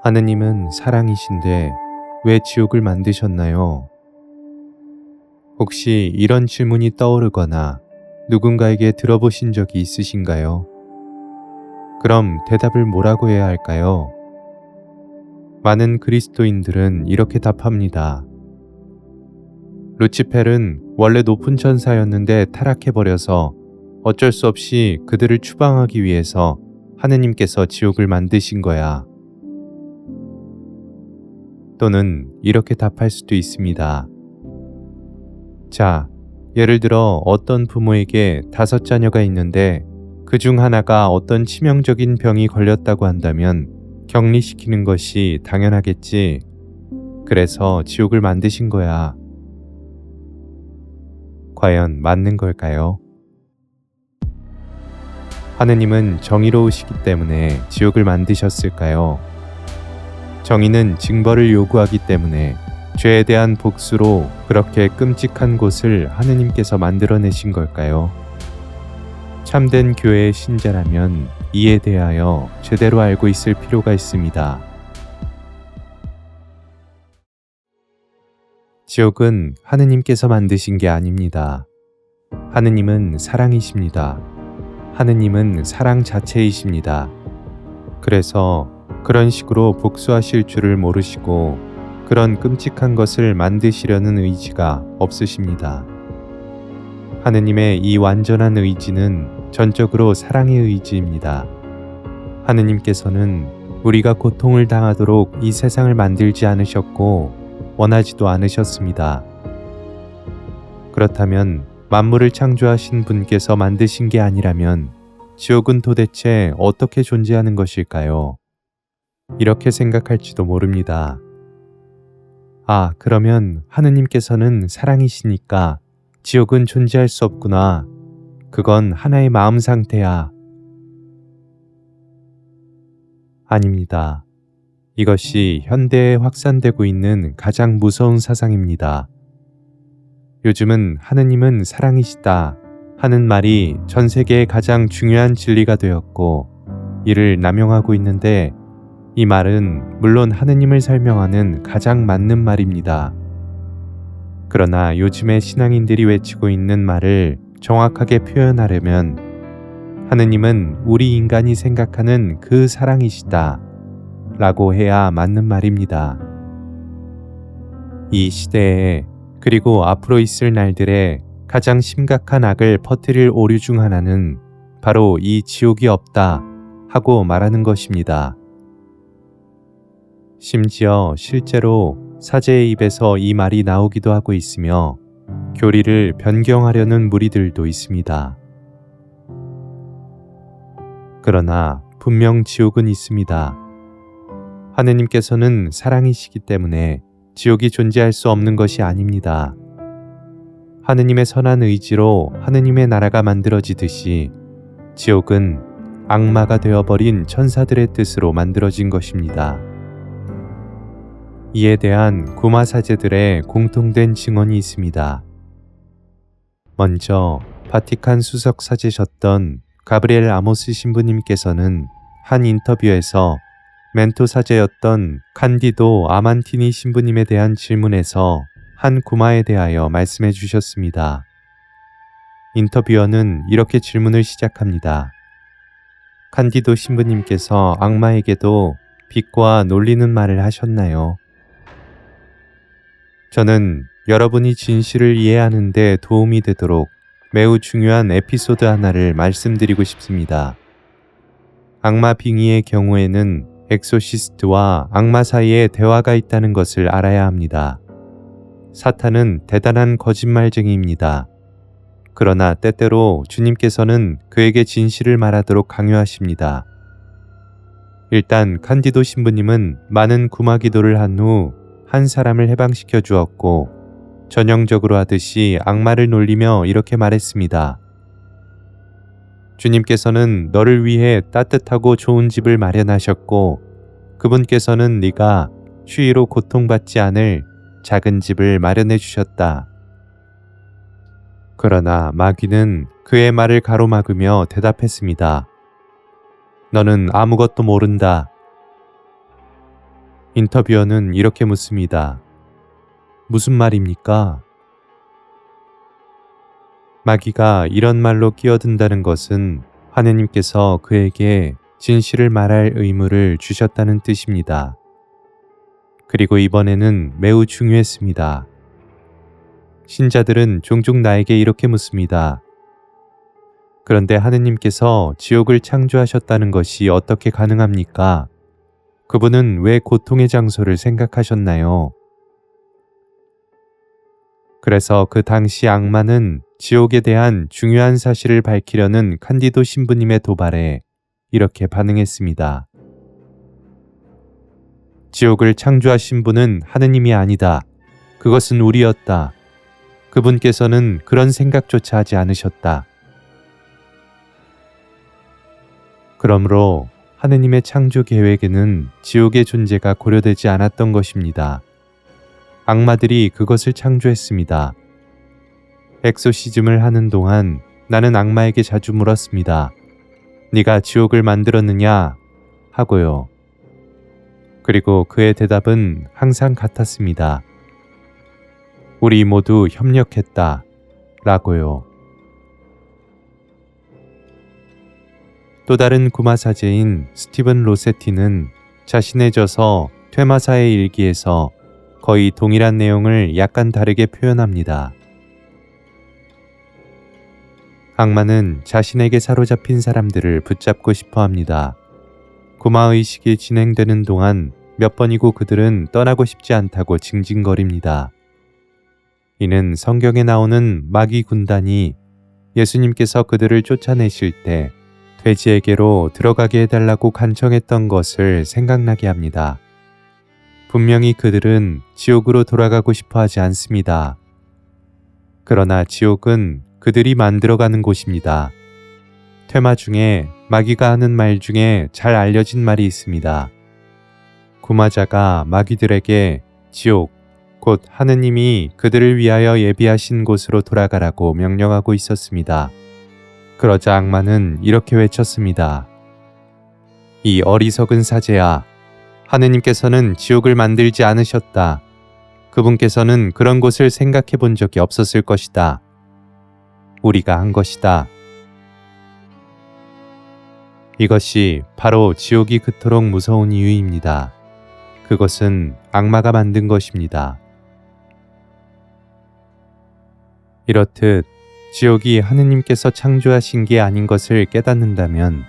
하느님은 사랑이신데 왜 지옥을 만드셨나요? 혹시 이런 질문이 떠오르거나 누군가에게 들어보신 적이 있으신가요? 그럼 대답을 뭐라고 해야 할까요? 많은 그리스도인들은 이렇게 답합니다. 루치펠은 원래 높은 천사였는데 타락해버려서 어쩔 수 없이 그들을 추방하기 위해서 하느님께서 지옥을 만드신 거야. 또는 이렇게 답할 수도 있습니다. 자, 예를 들어 어떤 부모에게 5자녀가 있는데 그 중 하나가 어떤 치명적인 병이 걸렸다고 한다면 격리시키는 것이 당연하겠지. 그래서 지옥을 만드신 거야. 과연 맞는 걸까요? 하느님은 정의로우시기 때문에 지옥을 만드셨을까요? 정의는 징벌을 요구하기 때문에 죄에 대한 복수로 그렇게 끔찍한 곳을 하느님께서 만들어내신 걸까요? 참된 교회의 신자라면 이에 대하여 제대로 알고 있을 필요가 있습니다. 지옥은 하느님께서 만드신 게 아닙니다. 하느님은 사랑이십니다. 하느님은 사랑 자체이십니다. 그래서 그런 식으로 복수하실 줄을 모르시고 그런 끔찍한 것을 만드시려는 의지가 없으십니다. 하느님의 이 완전한 의지는 전적으로 사랑의 의지입니다. 하느님께서는 우리가 고통을 당하도록 이 세상을 만들지 않으셨고 원하지도 않으셨습니다. 그렇다면 만물을 창조하신 분께서 만드신 게 아니라면 지옥은 도대체 어떻게 존재하는 것일까요? 이렇게 생각할지도 모릅니다. 아, 그러면 하느님께서는 사랑이시니까 지옥은 존재할 수 없구나. 그건 하나의 마음 상태야. 아닙니다. 이것이 현대에 확산되고 있는 가장 무서운 사상입니다. 요즘은 하느님은 사랑이시다 하는 말이 전 세계의 가장 중요한 진리가 되었고 이를 남용하고 있는데 이 말은 물론 하느님을 설명하는 가장 맞는 말입니다. 그러나 요즘의 신앙인들이 외치고 있는 말을 정확하게 표현하려면 하느님은 우리 인간이 생각하는 그 사랑이시다 라고 해야 맞는 말입니다. 이 시대에 그리고 앞으로 있을 날들에 가장 심각한 악을 퍼뜨릴 오류 중 하나는 바로 이 지옥이 없다 하고 말하는 것입니다. 심지어 실제로 사제의 입에서 이 말이 나오기도 하고 있으며 교리를 변경하려는 무리들도 있습니다. 그러나 분명 지옥은 있습니다. 하느님께서는 사랑이시기 때문에 지옥이 존재할 수 없는 것이 아닙니다. 하느님의 선한 의지로 하느님의 나라가 만들어지듯이 지옥은 악마가 되어버린 천사들의 뜻으로 만들어진 것입니다. 이에 대한 구마 사제들의 공통된 증언이 있습니다. 먼저 바티칸 수석 사제셨던 가브리엘 아모스 신부님께서는 한 인터뷰에서 멘토 사제였던 칸디도 아만티니 신부님에 대한 질문에서 한 구마에 대하여 말씀해 주셨습니다. 인터뷰어는 이렇게 질문을 시작합니다. 칸디도 신부님께서 악마에게도 비꼬아 놀리는 말을 하셨나요? 저는 여러분이 진실을 이해하는 데 도움이 되도록 매우 중요한 에피소드 하나를 말씀드리고 싶습니다. 악마 빙의의 경우에는 엑소시스트와 악마 사이에 대화가 있다는 것을 알아야 합니다. 사탄은 대단한 거짓말쟁이입니다. 그러나 때때로 주님께서는 그에게 진실을 말하도록 강요하십니다. 일단 칸디도 신부님은 많은 구마 기도를 한 후 한 사람을 해방시켜 주었고 전형적으로 하듯이 악마를 놀리며 이렇게 말했습니다. 주님께서는 너를 위해 따뜻하고 좋은 집을 마련하셨고 그분께서는 네가 추위로 고통받지 않을 작은 집을 마련해 주셨다. 그러나 마귀는 그의 말을 가로막으며 대답했습니다. 너는 아무것도 모른다. 인터뷰어는 이렇게 묻습니다. 무슨 말입니까? 마귀가 이런 말로 끼어든다는 것은 하느님께서 그에게 진실을 말할 의무를 주셨다는 뜻입니다. 그리고 이번에는 매우 중요했습니다. 신자들은 종종 나에게 이렇게 묻습니다. 그런데 하느님께서 지옥을 창조하셨다는 것이 어떻게 가능합니까? 그분은 왜 고통의 장소를 생각하셨나요? 그래서 그 당시 악마는 지옥에 대한 중요한 사실을 밝히려는 칸디도 신부님의 도발에 이렇게 반응했습니다. 지옥을 창조하신 분은 하느님이 아니다. 그것은 우리였다. 그분께서는 그런 생각조차 하지 않으셨다. 그러므로 하느님의 창조 계획에는 지옥의 존재가 고려되지 않았던 것입니다. 악마들이 그것을 창조했습니다. 엑소시즘을 하는 동안 나는 악마에게 자주 물었습니다. 네가 지옥을 만들었느냐? 하고요. 그리고 그의 대답은 항상 같았습니다. 우리 모두 협력했다. 라고요. 또 다른 구마사제인 스티븐 로세티는 자신의 저서 퇴마사의 일기에서 거의 동일한 내용을 약간 다르게 표현합니다. 악마는 자신에게 사로잡힌 사람들을 붙잡고 싶어 합니다. 구마의식이 진행되는 동안 몇 번이고 그들은 떠나고 싶지 않다고 징징거립니다. 이는 성경에 나오는 마귀 군단이 예수님께서 그들을 쫓아내실 때 돼지에게로 들어가게 해달라고 간청했던 것을 생각나게 합니다. 분명히 그들은 지옥으로 돌아가고 싶어 하지 않습니다. 그러나 지옥은 그들이 만들어가는 곳입니다. 퇴마 중에 마귀가 하는 말 중에 잘 알려진 말이 있습니다. 구마자가 마귀들에게 지옥, 곧 하느님이 그들을 위하여 예비하신 곳으로 돌아가라고 명령하고 있었습니다. 그러자 악마는 이렇게 외쳤습니다. 이 어리석은 사제야, 하느님께서는 지옥을 만들지 않으셨다. 그분께서는 그런 곳을 생각해 본 적이 없었을 것이다. 우리가 한 것이다. 이것이 바로 지옥이 그토록 무서운 이유입니다. 그것은 악마가 만든 것입니다. 이렇듯 지옥이 하느님께서 창조하신 게 아닌 것을 깨닫는다면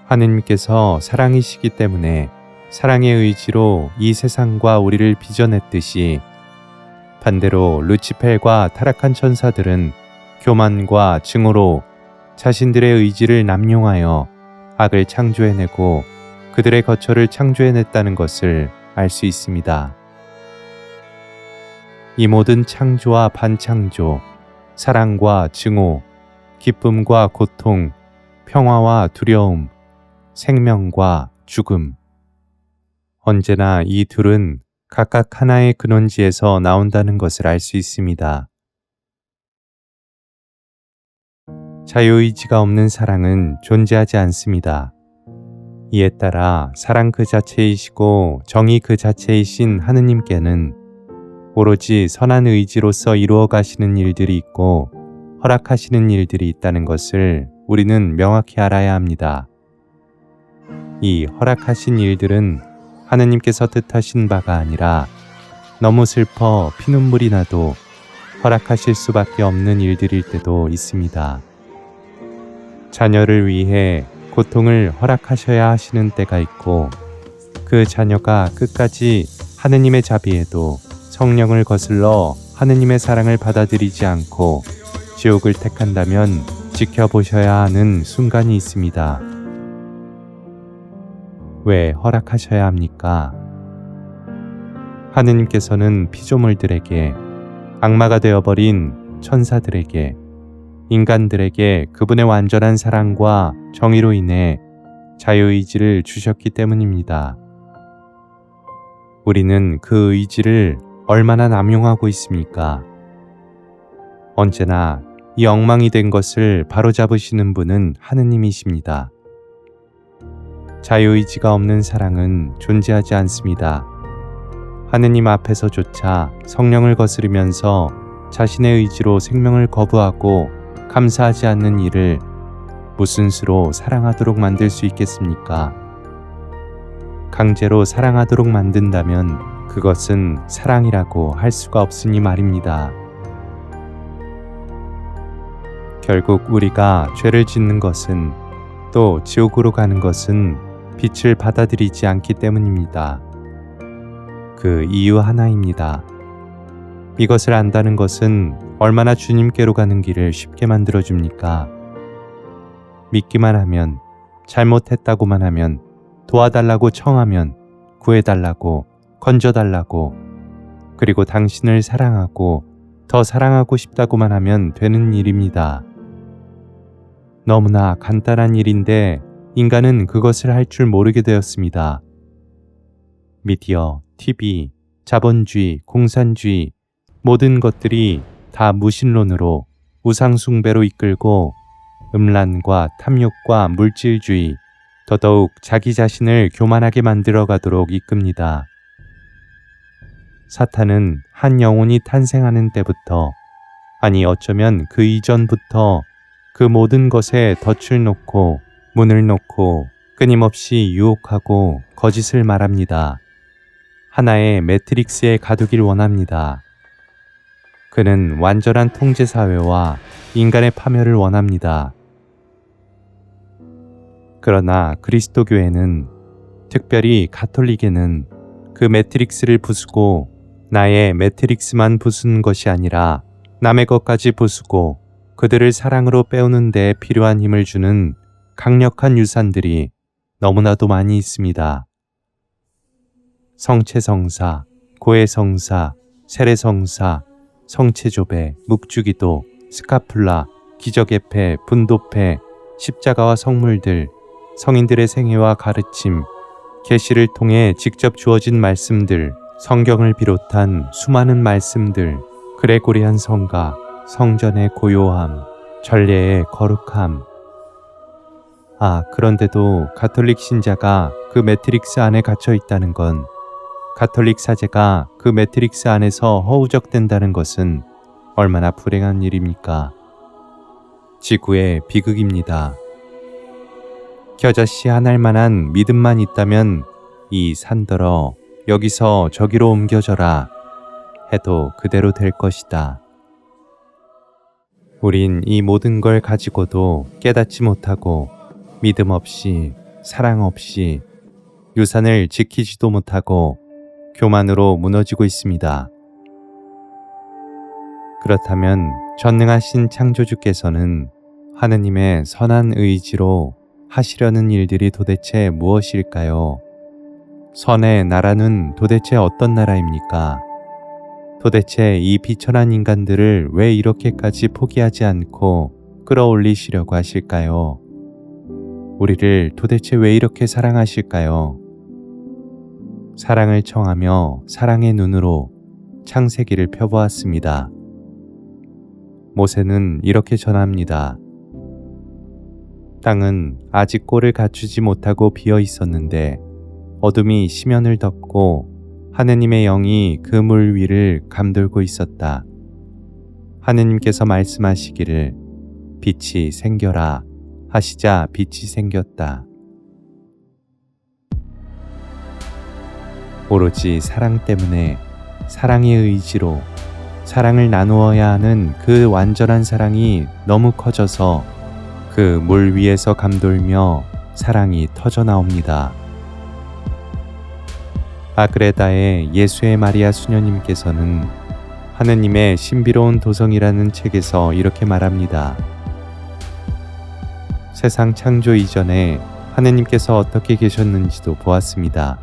하느님께서 사랑이시기 때문에 사랑의 의지로 이 세상과 우리를 빚어냈듯이 반대로 루치펠과 타락한 천사들은 교만과 증오로 자신들의 의지를 남용하여 악을 창조해내고 그들의 거처를 창조해냈다는 것을 알 수 있습니다. 이 모든 창조와 반창조, 사랑과 증오, 기쁨과 고통, 평화와 두려움, 생명과 죽음. 언제나 이 둘은 각각 하나의 근원지에서 나온다는 것을 알 수 있습니다. 자유의지가 없는 사랑은 존재하지 않습니다. 이에 따라 사랑 그 자체이시고 정의 그 자체이신 하느님께는 오로지 선한 의지로서 이루어 가시는 일들이 있고 허락하시는 일들이 있다는 것을 우리는 명확히 알아야 합니다. 이 허락하신 일들은 하느님께서 뜻하신 바가 아니라 너무 슬퍼 피눈물이 나도 허락하실 수밖에 없는 일들일 때도 있습니다. 자녀를 위해 고통을 허락하셔야 하시는 때가 있고 그 자녀가 끝까지 하느님의 자비에도 성령을 거슬러 하느님의 사랑을 받아들이지 않고 지옥을 택한다면 지켜보셔야 하는 순간이 있습니다. 왜 허락하셔야 합니까? 하느님께서는 피조물들에게, 악마가 되어버린 천사들에게, 인간들에게 그분의 완전한 사랑과 정의로 인해 자유의지를 주셨기 때문입니다. 우리는 그 의지를 얼마나 남용하고 있습니까? 언제나 이 엉망이 된 것을 바로잡으시는 분은 하느님이십니다. 자유의지가 없는 사랑은 존재하지 않습니다. 하느님 앞에서조차 성령을 거스르면서 자신의 의지로 생명을 거부하고 감사하지 않는 이를 무슨 수로 사랑하도록 만들 수 있겠습니까? 강제로 사랑하도록 만든다면 그것은 사랑이라고 할 수가 없으니 말입니다. 결국 우리가 죄를 짓는 것은, 또 지옥으로 가는 것은 빛을 받아들이지 않기 때문입니다. 그 이유 하나입니다. 이것을 안다는 것은 얼마나 주님께로 가는 길을 쉽게 만들어줍니까? 믿기만 하면, 잘못했다고만 하면, 도와달라고 청하면, 구해달라고, 건져달라고, 그리고 당신을 사랑하고 더 사랑하고 싶다고만 하면 되는 일입니다. 너무나 간단한 일인데 인간은 그것을 할 줄 모르게 되었습니다. 미디어, TV, 자본주의, 공산주의, 모든 것들이 다 무신론으로, 우상숭배로 이끌고 음란과 탐욕과 물질주의, 더더욱 자기 자신을 교만하게 만들어 가도록 이끕니다. 사탄은 한 영혼이 탄생하는 때부터, 아니 어쩌면 그 이전부터 그 모든 것에 덫을 놓고 문을 놓고 끊임없이 유혹하고 거짓을 말합니다. 하나의 매트릭스에 가두길 원합니다. 그는 완전한 통제사회와 인간의 파멸을 원합니다. 그러나 그리스도교회는, 특별히 가톨릭에는 그 매트릭스를 부수고 나의 매트릭스만 부수는 것이 아니라 남의 것까지 부수고 그들을 사랑으로 빼오는 데 필요한 힘을 주는 강력한 유산들이 너무나도 많이 있습니다. 성체성사, 고해성사, 세례성사, 성체조배, 묵주기도, 스카플라, 기적예패, 분도패, 십자가와 성물들, 성인들의 생애와 가르침, 계시를 통해 직접 주어진 말씀들, 성경을 비롯한 수많은 말씀들, 그레고리안 성가, 성전의 고요함, 전례의 거룩함. 그런데도 가톨릭 신자가 그 매트릭스 안에 갇혀 있다는 건, 가톨릭 사제가 그 매트릭스 안에서 허우적댄다는 것은 얼마나 불행한 일입니까? 지구의 비극입니다. 겨자씨 하나일 만한 믿음만 있다면 이 산더러 여기서 저기로 옮겨져라 해도 그대로 될 것이다. 우린 이 모든 걸 가지고도 깨닫지 못하고 믿음 없이, 사랑 없이, 유산을 지키지도 못하고 교만으로 무너지고 있습니다. 그렇다면 전능하신 창조주께서는 하느님의 선한 의지로 하시려는 일들이 도대체 무엇일까요? 선의 나라는 도대체 어떤 나라입니까? 도대체 이 비천한 인간들을 왜 이렇게까지 포기하지 않고 끌어올리시려고 하실까요? 우리를 도대체 왜 이렇게 사랑하실까요? 사랑을 청하며 사랑의 눈으로 창세기를 펴보았습니다. 모세는 이렇게 전합니다. 땅은 아직 꼴을 갖추지 못하고 비어 있었는데 어둠이 시면을 덮고 하느님의 영이 그 물 위를 감돌고 있었다. 하느님께서 말씀하시기를 빛이 생겨라 하시자 빛이 생겼다. 오로지 사랑 때문에, 사랑의 의지로 사랑을 나누어야 하는 그 완전한 사랑이 너무 커져서 그 물 위에서 감돌며 사랑이 터져 나옵니다. 아그레다의 예수의 마리아 수녀님께서는 하느님의 신비로운 도성이라는 책에서 이렇게 말합니다. 세상 창조 이전에 하느님께서 어떻게 계셨는지도 보았습니다.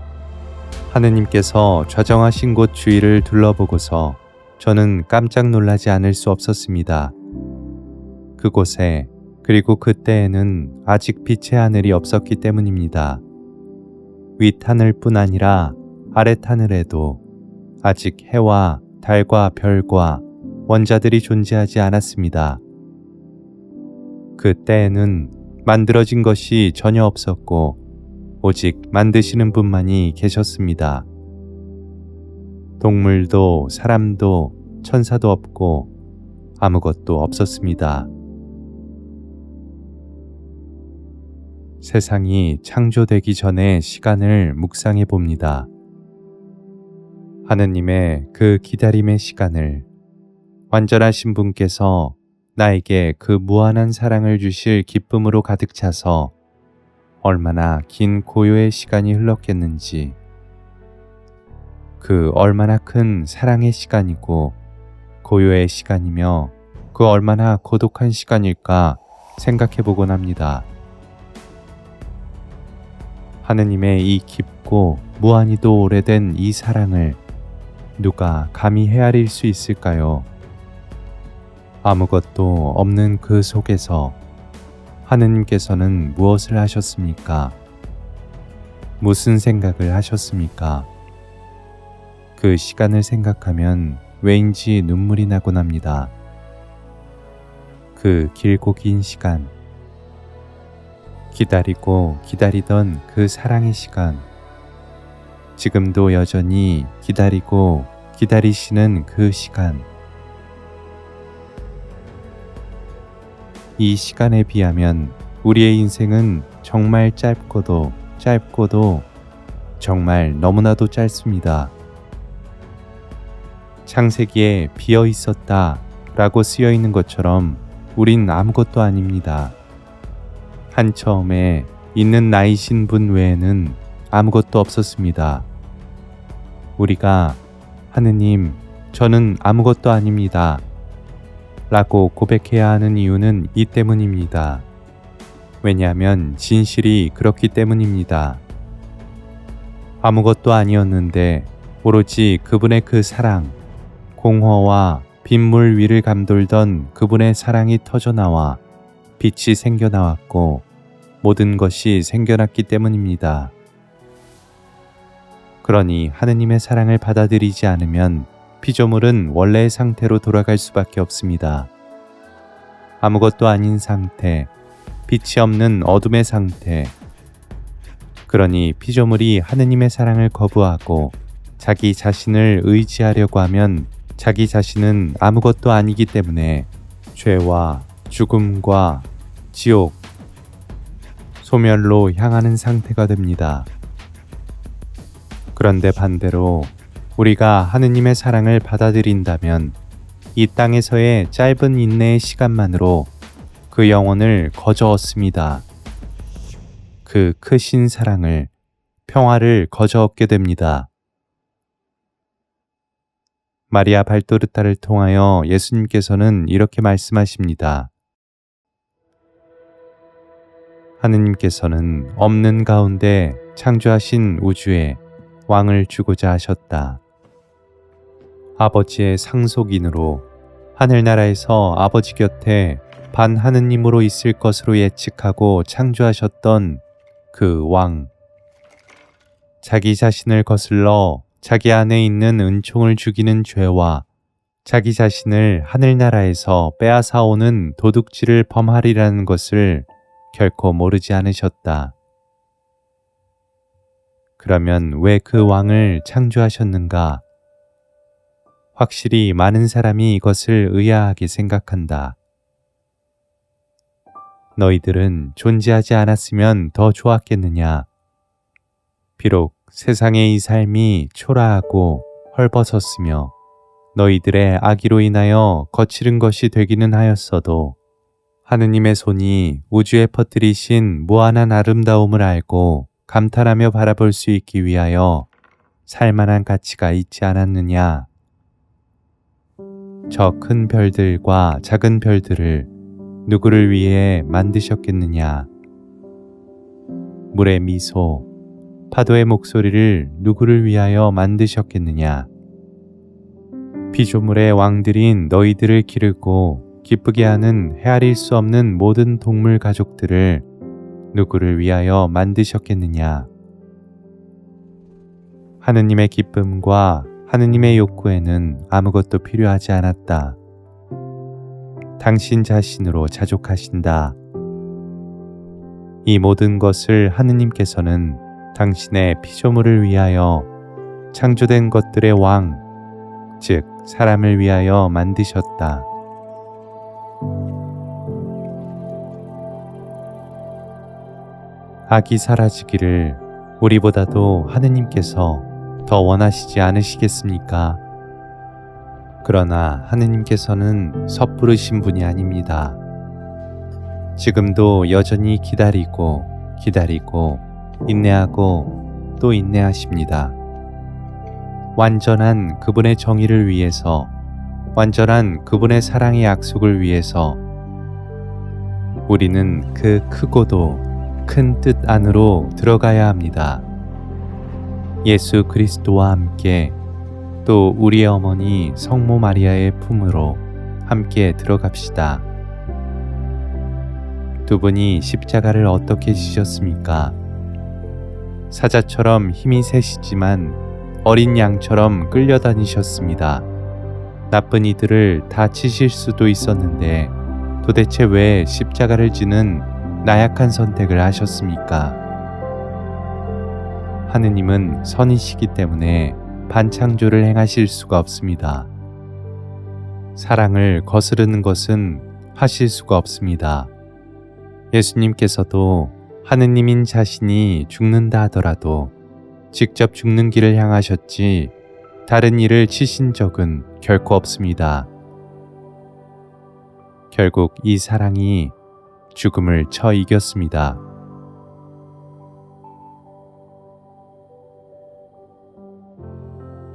하느님께서 좌정하신 곳 주위를 둘러보고서 저는 깜짝 놀라지 않을 수 없었습니다. 그곳에, 그리고 그때에는 아직 빛의 하늘이 없었기 때문입니다. 윗하늘뿐 아니라 아랫하늘에도 아직 해와 달과 별과 원자들이 존재하지 않았습니다. 그때에는 만들어진 것이 전혀 없었고 오직 만드시는 분만이 계셨습니다. 동물도 사람도 천사도 없고 아무것도 없었습니다. 세상이 창조되기 전의 시간을 묵상해 봅니다. 하느님의 그 기다림의 시간을 완전하신 분께서 나에게 그 무한한 사랑을 주실 기쁨으로 가득 차서 얼마나 긴 고요의 시간이 흘렀겠는지, 그 얼마나 큰 사랑의 시간이고 고요의 시간이며 그 얼마나 고독한 시간일까 생각해 보곤 합니다. 하느님의 이 깊고 무한히도 오래된 이 사랑을 누가 감히 헤아릴 수 있을까요? 아무것도 없는 그 속에서 하느님께서는 무엇을 하셨습니까? 무슨 생각을 하셨습니까? 그 시간을 생각하면 왜인지 눈물이 나곤 합니다. 그 길고 긴 시간, 기다리고 기다리던 그 사랑의 시간, 지금도 여전히 기다리고 기다리시는 그 시간, 이 시간에 비하면 우리의 인생은 정말 짧고도 정말 너무나도 짧습니다. 창세기에 비어 있었다 라고 쓰여 있는 것처럼 우린 아무것도 아닙니다. 한 처음에 있는 나이신 분 외에는 아무것도 없었습니다. 우리가 하느님, 저는 아무것도 아닙니다 라고 고백해야 하는 이유는 이 때문입니다. 왜냐하면 진실이 그렇기 때문입니다. 아무것도 아니었는데 오로지 그분의 그 사랑, 공허와 빗물 위를 감돌던 그분의 사랑이 터져나와 빛이 생겨나왔고 모든 것이 생겨났기 때문입니다. 그러니 하느님의 사랑을 받아들이지 않으면 피조물은 원래의 상태로 돌아갈 수밖에 없습니다. 아무것도 아닌 상태, 빛이 없는 어둠의 상태. 그러니 피조물이 하느님의 사랑을 거부하고 자기 자신을 의지하려고 하면 자기 자신은 아무것도 아니기 때문에 죄와 죽음과 지옥, 소멸로 향하는 상태가 됩니다. 그런데 반대로 우리가 하느님의 사랑을 받아들인다면 이 땅에서의 짧은 인내의 시간만으로 그 영혼을 거저 얻습니다. 그 크신 사랑을, 평화를 거저 얻게 됩니다. 마리아 발도르타를 통하여 예수님께서는 이렇게 말씀하십니다. 하느님께서는 없는 가운데 창조하신 우주에 왕을 주고자 하셨다. 아버지의 상속인으로 하늘나라에서 아버지 곁에 반하느님으로 있을 것으로 예측하고 창조하셨던 그 왕. 자기 자신을 거슬러 자기 안에 있는 은총을 죽이는 죄와 자기 자신을 하늘나라에서 빼앗아오는 도둑질을 범하리라는 것을 결코 모르지 않으셨다. 그러면 왜 그 왕을 창조하셨는가? 확실히 많은 사람이 이것을 의아하게 생각한다. 너희들은 존재하지 않았으면 더 좋았겠느냐? 비록 세상의 이 삶이 초라하고 헐벗었으며 너희들의 악의로 인하여 거칠은 것이 되기는 하였어도 하느님의 손이 우주에 퍼뜨리신 무한한 아름다움을 알고 감탄하며 바라볼 수 있기 위하여 살만한 가치가 있지 않았느냐? 저 큰 별들과 작은 별들을 누구를 위해 만드셨겠느냐? 물의 미소, 파도의 목소리를 누구를 위하여 만드셨겠느냐? 피조물의 왕들인 너희들을 기르고 기쁘게 하는 헤아릴 수 없는 모든 동물 가족들을 누구를 위하여 만드셨겠느냐? 하느님의 기쁨과 하느님의 욕구에는 아무것도 필요하지 않았다. 당신 자신으로 자족하신다. 이 모든 것을 하느님께서는 당신의 피조물을 위하여 창조된 것들의 왕, 즉 사람을 위하여 만드셨다. 악이 사라지기를 우리보다도 하느님께서 더 원하시지 않으시겠습니까? 그러나 하느님께서는 섣부르신 분이 아닙니다. 지금도 여전히 기다리고 인내하고 또 인내하십니다. 완전한 그분의 정의를 위해서, 완전한 그분의 사랑의 약속을 위해서 우리는 그 크고도 큰 뜻 안으로 들어가야 합니다. 예수 그리스도와 함께 또 우리의 어머니 성모 마리아의 품으로 함께 들어갑시다. 두 분이 십자가를 어떻게 지셨습니까? 사자처럼 힘이 세시지만 어린 양처럼 끌려다니셨습니다. 나쁜 이들을 다 치실 수도 있었는데 도대체 왜 십자가를 지는 나약한 선택을 하셨습니까? 하느님은 선이시기 때문에 반창조를 행하실 수가 없습니다. 사랑을 거스르는 것은 하실 수가 없습니다. 예수님께서도 하느님인 자신이 죽는다 하더라도 직접 죽는 길을 향하셨지 다른 일을 치신 적은 결코 없습니다. 결국 이 사랑이 죽음을 쳐 이겼습니다.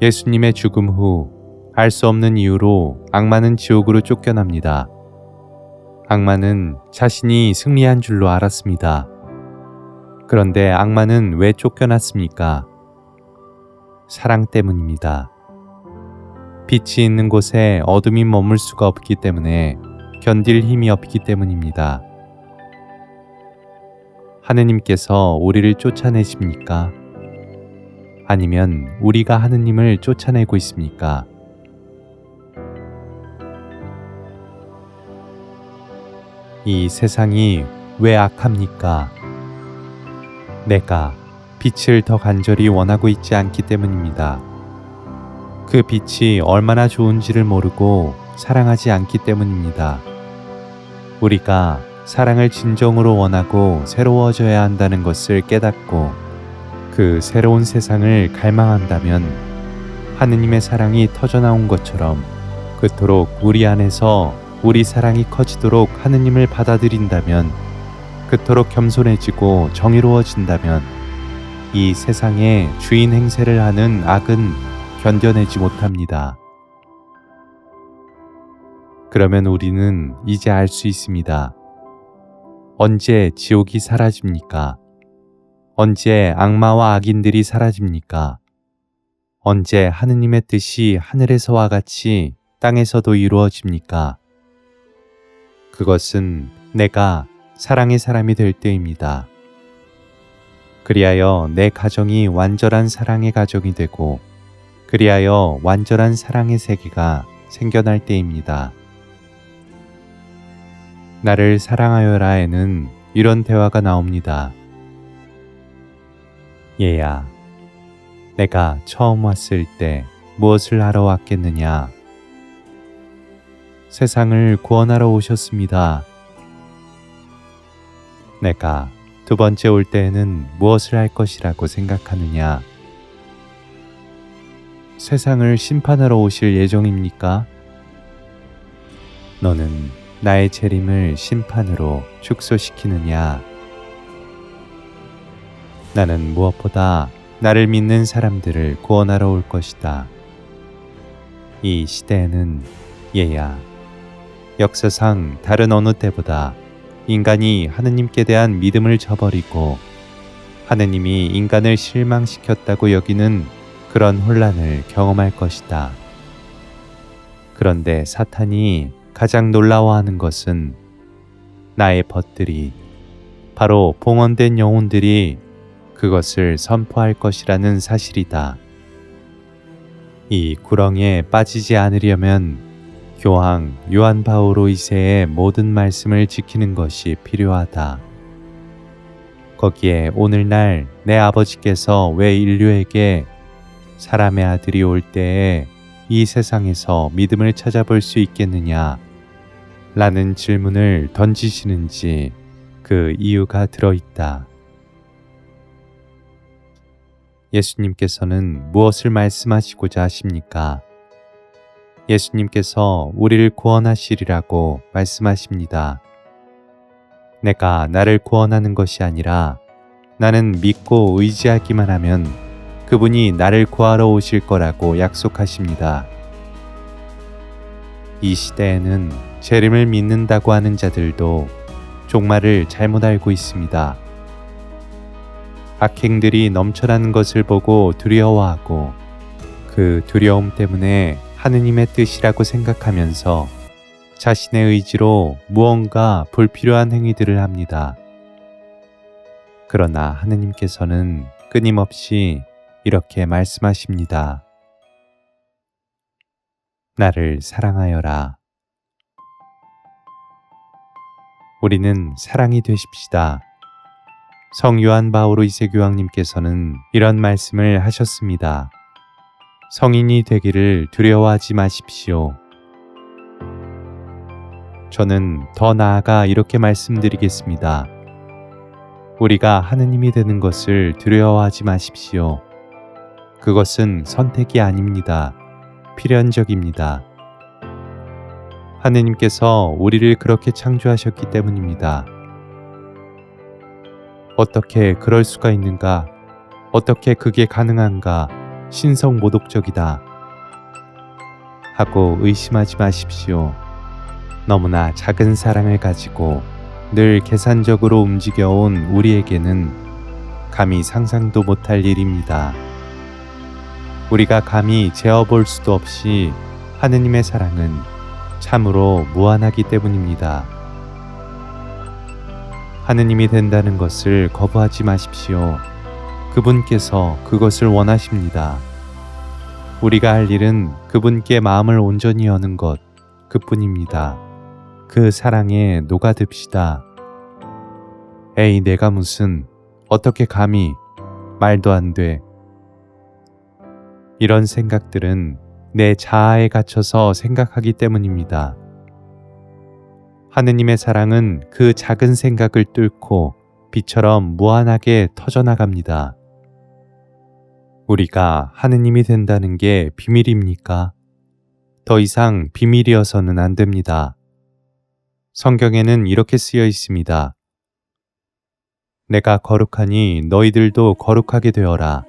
예수님의 죽음 후 알 수 없는 이유로 악마는 지옥으로 쫓겨납니다. 악마는 자신이 승리한 줄로 알았습니다. 그런데 악마는 왜 쫓겨났습니까? 사랑 때문입니다. 빛이 있는 곳에 어둠이 머물 수가 없기 때문에 견딜 힘이 없기 때문입니다. 하느님께서 우리를 쫓아내십니까? 아니면 우리가 하느님을 쫓아내고 있습니까? 이 세상이 왜 악합니까? 내가 빛을 더 간절히 원하고 있지 않기 때문입니다. 그 빛이 얼마나 좋은지를 모르고 사랑하지 않기 때문입니다. 우리가 사랑을 진정으로 원하고 새로워져야 한다는 것을 깨닫고 그 새로운 세상을 갈망한다면 하느님의 사랑이 터져나온 것처럼 그토록 우리 안에서 우리 사랑이 커지도록 하느님을 받아들인다면, 그토록 겸손해지고 정의로워진다면 이 세상에 주인 행세를 하는 악은 견뎌내지 못합니다. 그러면 우리는 이제 알 수 있습니다. 언제 지옥이 사라집니까? 언제 악마와 악인들이 사라집니까? 언제 하느님의 뜻이 하늘에서와 같이 땅에서도 이루어집니까? 그것은 내가 사랑의 사람이 될 때입니다. 그리하여 내 가정이 완전한 사랑의 가정이 되고, 그리하여 완전한 사랑의 세계가 생겨날 때입니다. 나를 사랑하여라에는 이런 대화가 나옵니다. 얘야, 내가 처음 왔을 때 무엇을 하러 왔겠느냐? 세상을 구원하러 오셨습니다. 내가 두 번째 올 때에는 무엇을 할 것이라고 생각하느냐? 세상을 심판하러 오실 예정입니까? 너는 나의 재림을 심판으로 축소시키느냐? 나는 무엇보다 나를 믿는 사람들을 구원하러 올 것이다. 이 시대에는 얘야, 역사상 다른 어느 때보다 인간이 하느님께 대한 믿음을 저버리고 하느님이 인간을 실망시켰다고 여기는 그런 혼란을 경험할 것이다. 그런데 사탄이 가장 놀라워하는 것은 나의 벗들이, 바로 봉헌된 영혼들이 그것을 선포할 것이라는 사실이다. 이 구렁에 빠지지 않으려면 교황 요한 바오로 2세의 모든 말씀을 지키는 것이 필요하다. 거기에 오늘날 내 아버지께서 왜 인류에게 사람의 아들이 올 때에 이 세상에서 믿음을 찾아볼 수 있겠느냐? 라는 질문을 던지시는지 그 이유가 들어있다. 예수님께서는 무엇을 말씀하시고자 하십니까? 예수님께서 우리를 구원하시리라고 말씀하십니다. 내가 나를 구원하는 것이 아니라 나는 믿고 의지하기만 하면 그분이 나를 구하러 오실 거라고 약속하십니다. 이 시대에는 재림을 믿는다고 하는 자들도 종말을 잘못 알고 있습니다. 악행들이 넘쳐나는 것을 보고 두려워하고 그 두려움 때문에 하느님의 뜻이라고 생각하면서 자신의 의지로 무언가 불필요한 행위들을 합니다. 그러나 하느님께서는 끊임없이 이렇게 말씀하십니다. 나를 사랑하여라. 우리는 사랑이 되십시다. 성 요한 바오로 2세 교황님께서는 이런 말씀을 하셨습니다. 성인이 되기를 두려워하지 마십시오. 저는 더 나아가 이렇게 말씀드리겠습니다. 우리가 하느님이 되는 것을 두려워하지 마십시오. 그것은 선택이 아닙니다. 필연적입니다. 하느님께서 우리를 그렇게 창조하셨기 때문입니다. 어떻게 그럴 수가 있는가? 어떻게 그게 가능한가? 신성모독적이다. 하고 의심하지 마십시오. 너무나 작은 사랑을 가지고 늘 계산적으로 움직여온 우리에게는 감히 상상도 못할 일입니다. 우리가 감히 재어볼 수도 없이 하느님의 사랑은 참으로 무한하기 때문입니다. 하느님이 된다는 것을 거부하지 마십시오. 그분께서 그것을 원하십니다. 우리가 할 일은 그분께 마음을 온전히 여는 것 그뿐입니다. 그 사랑에 녹아듭시다. 에이, 내가 무슨, 어떻게 감히, 말도 안 돼. 이런 생각들은 내 자아에 갇혀서 생각하기 때문입니다. 하느님의 사랑은 그 작은 생각을 뚫고 비처럼 무한하게 터져나갑니다. 우리가 하느님이 된다는 게 비밀입니까? 더 이상 비밀이어서는 안 됩니다. 성경에는 이렇게 쓰여 있습니다. 내가 거룩하니 너희들도 거룩하게 되어라.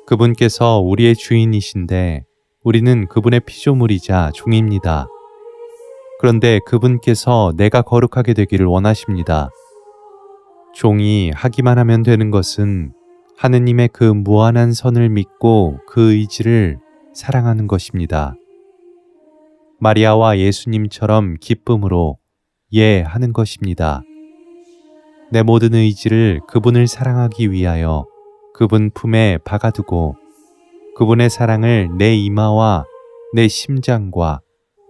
그분께서 우리의 주인이신데 우리는 그분의 피조물이자 종입니다. 그런데 그분께서 내가 거룩하게 되기를 원하십니다. 종이 하기만 하면 되는 것은 하느님의 그 무한한 선을 믿고 그 의지를 사랑하는 것입니다. 마리아와 예수님처럼 기쁨으로 예 하는 것입니다. 내 모든 의지를 그분을 사랑하기 위하여 그분 품에 박아두고 그분의 사랑을 내 이마와 내 심장과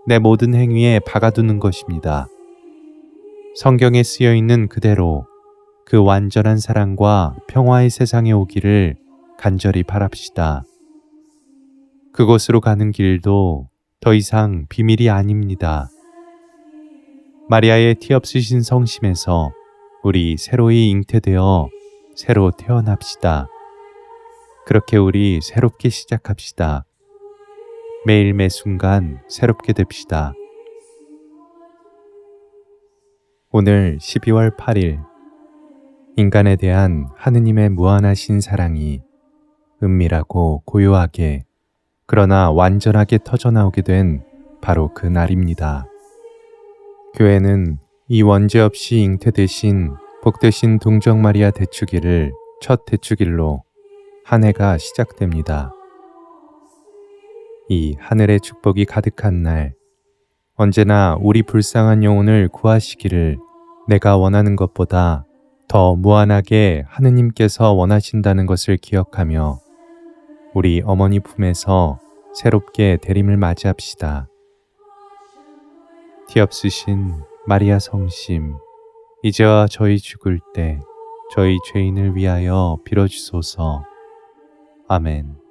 내 모든 행위에 박아두는 것입니다. 성경에 쓰여 있는 그대로 그 완전한 사랑과 평화의 세상에 오기를 간절히 바랍시다. 그곳으로 가는 길도 더 이상 비밀이 아닙니다. 마리아의 티 없으신 성심에서 우리 새로이 잉태되어 새로 태어납시다. 그렇게 우리 새롭게 시작합시다. 매일 매 순간 새롭게 됩시다. 오늘 12월 8일 인간에 대한 하느님의 무한하신 사랑이 은밀하고 고요하게 그러나 완전하게 터져나오게 된 바로 그 날입니다. 교회는 이 원죄 없이 잉태되신 복되신 동정 마리아 대축일을 첫 대축일로 한 해가 시작됩니다. 이 하늘의 축복이 가득한 날, 언제나 우리 불쌍한 영혼을 구하시기를 내가 원하는 것보다 더 무한하게 하느님께서 원하신다는 것을 기억하며 우리 어머니 품에서 새롭게 대림을 맞이합시다. 티 없으신 마리아 성심, 이제와 저희 죽을 때 저희 죄인을 위하여 빌어주소서. 아멘.